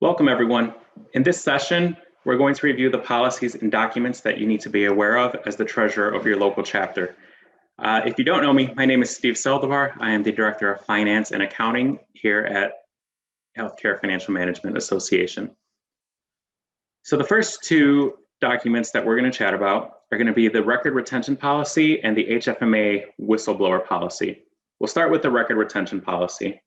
Welcome, everyone. In this session, we're going to review the policies and documents that you need to be aware of as the treasurer of your local chapter. If you don't know me, my name is Steve Saldivar. I am the Director of Finance and Accounting here at Healthcare Financial Management Association. So the first two documents that we're going to chat about are going to be the record retention policy and the HFMA whistleblower policy. We'll start with the record retention policy.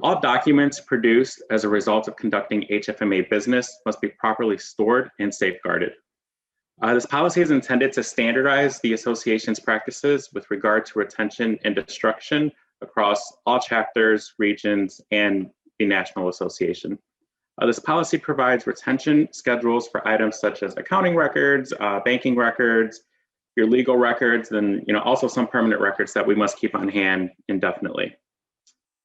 All documents produced as a result of conducting HFMA business must be properly stored and safeguarded. This policy is intended to standardize the association's practices with regard to retention and destruction across all chapters, regions, and the National Association. This policy provides retention schedules for items such as accounting records, banking records, your legal records, and also some permanent records that we must keep on hand indefinitely.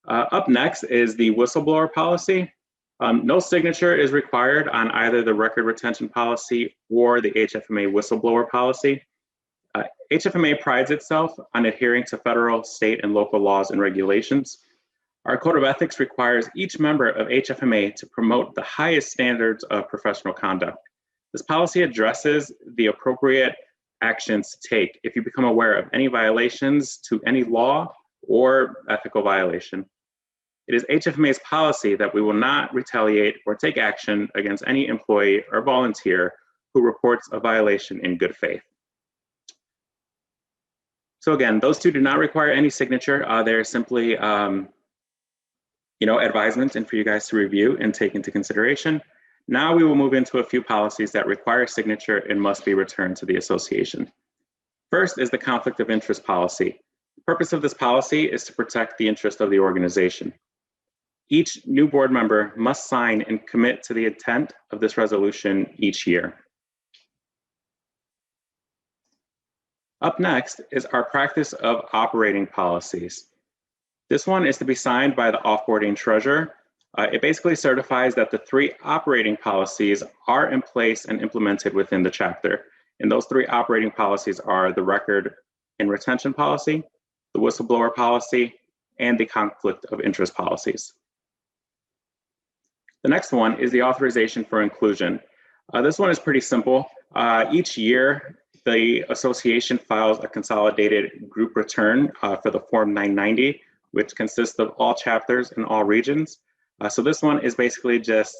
Up next is the whistleblower policy. No signature is required on either the record retention policy or the HFMA whistleblower policy. HFMA prides itself on adhering to federal, state, and local laws and regulations. Our code of ethics requires each member of HFMA to promote the highest standards of professional conduct. This policy addresses the appropriate actions to take if you become aware of any violations to any law or ethical violation. It is HFMA's policy that we will not retaliate or take action against any employee or volunteer who reports a violation in good faith. So again, those two do not require any signature. They're simply advisements and for you guys to review and take into consideration. Now we will move into a few policies that require signature and must be returned to the association. First is the conflict of interest policy. The purpose of this policy is to protect the interest of the organization. Each new board member must sign and commit to the intent of this resolution each year. Up next is our practice of operating policies. This one is to be signed by the offboarding treasurer. It basically certifies that the three operating policies are in place and implemented within the chapter. And those three operating policies are the record and retention policy, the whistleblower policy, and the conflict of interest policies. The next one is the authorization for inclusion. This one is pretty simple. Each year, the association files a consolidated group return for the Form 990, which consists of all chapters in all regions. So this one is basically just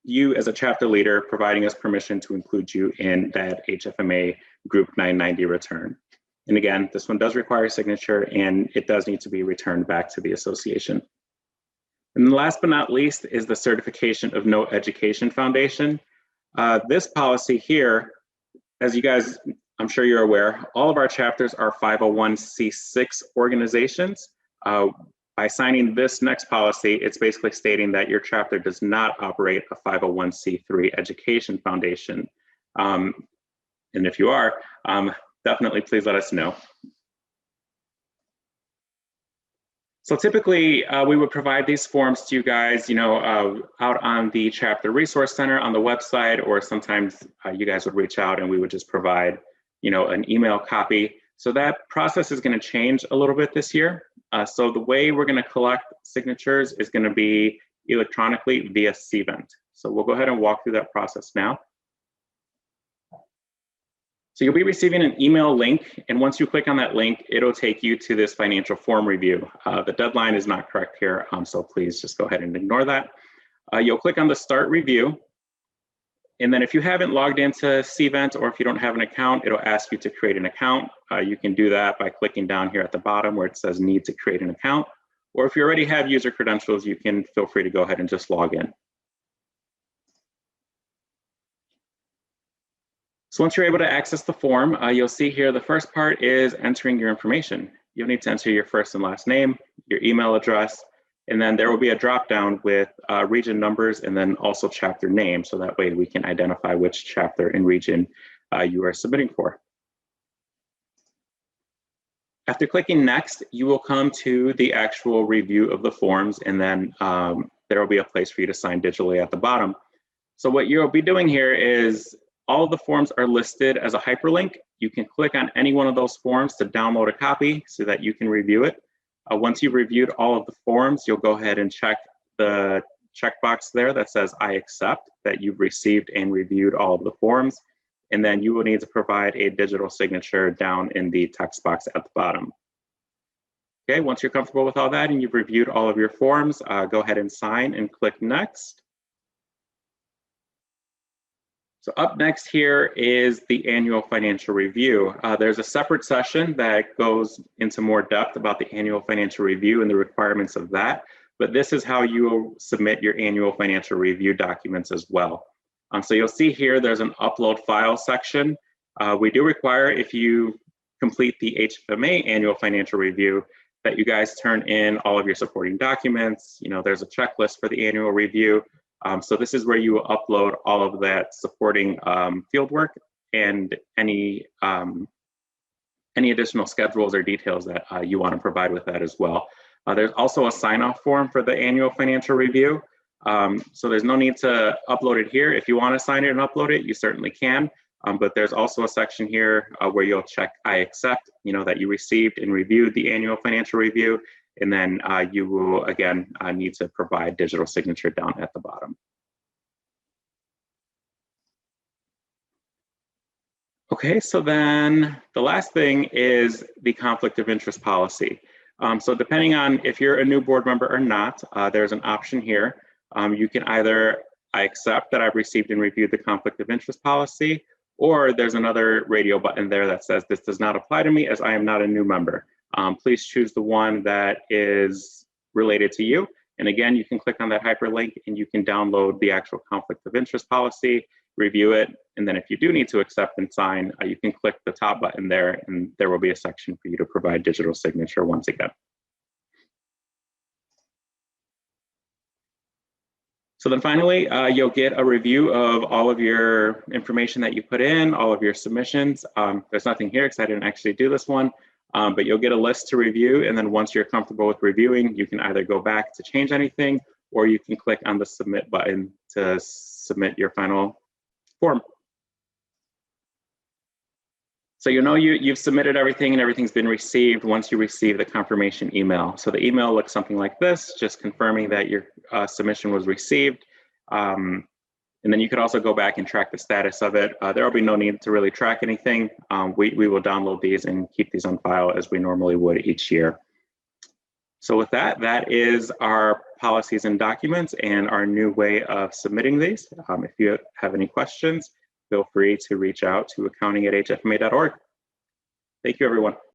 you as a chapter leader providing us permission to include you in that HFMA Group 990 return. And again, this one does require a signature and it does need to be returned back to the association. And last but not least is the certification of no education foundation. This policy here, as you guys, I'm sure you're aware, all of our chapters are 501c6 organizations. By signing this next policy, it's basically stating that your chapter does not operate a 501c3 education foundation. And if you are, definitely please let us know. So typically, we would provide these forms to you guys, out on the Chapter Resource Center on the website, or sometimes you guys would reach out and we would just provide, an email copy. So that process is going to change a little bit this year. So the way we're going to collect signatures is going to be electronically via Cvent. So we'll go ahead and walk through that process now. So you'll be receiving an email link, and once you click on that link, it'll take you to this financial form review. The deadline is not correct here, so please just go ahead and ignore that. You'll click on the Start Review, and then if you haven't logged into Cvent or if you don't have an account, it'll ask you to create an account. You can do that by clicking down here at the bottom where it says Need to create an account, or if you already have user credentials, you can feel free to go ahead and just log in. So once you're able to access the form, you'll see here the first part is entering your information. You'll need to enter your first and last name, your email address, and then there will be a drop down with region numbers and then also chapter name. So that way we can identify which chapter and region you are submitting for. After clicking next, you will come to the actual review of the forms, and then there will be a place for you to sign digitally at the bottom. So what you'll be doing here is all of the forms are listed as a hyperlink. You can click on any one of those forms to download a copy so that you can review it. Once you've reviewed all of the forms, you'll go ahead and check the checkbox there that says I accept that you've received and reviewed all of the forms. And then you will need to provide a digital signature down in the text box at the bottom. Okay, once you're comfortable with all that and you've reviewed all of your forms, go ahead and sign and click next. So up next here is the annual financial review. There's a separate session that goes into more depth about the annual financial review and the requirements of that, but this is how you will submit your annual financial review documents as well. So you'll see here there's an upload file section. We do require, if you complete the HFMA annual financial review, that you guys turn in all of your supporting documents. You know, there's a checklist for the annual review. So this is where you will upload all of that supporting field work and any additional schedules or details that you want to provide with that as well. There's also a sign-off form for the annual financial review. So there's no need to upload it here. If you want to sign it and upload it, you certainly can. But there's also a section here where you'll check I accept, you know, that you received and reviewed the annual financial review. And then you will, again, need to provide digital signature down at the bottom. Okay, so then the last thing is the conflict of interest policy. So depending on if you're a new board member or not, there's an option here. You can either, I accept that I've received and reviewed the conflict of interest policy, or there's another radio button there that says this does not apply to me as I am not a new member. Please choose the one that is related to you. And again, you can click on that hyperlink and you can download the actual conflict of interest policy, review it. And then if you do need to accept and sign, you can click the top button there and there will be a section for you to provide digital signature once again. So then finally, you'll get a review of all of your information that you put in, all of your submissions. There's nothing here because I didn't actually do this one, but you'll get a list to review. And then once you're comfortable with reviewing, you can either go back to change anything, or you can click on the submit button to submit your final form. So you know you've submitted everything and everything's been received once you receive the confirmation email. So the email looks something like this, just confirming that your submission was received. And then you could also go back and track the status of it. There will be no need to really track anything. We will download these and keep these on file as we normally would each year. So with that, that is our policies and documents and our new way of submitting these. If you have any questions, feel free to reach out to accounting@hfma.org. Thank you, everyone.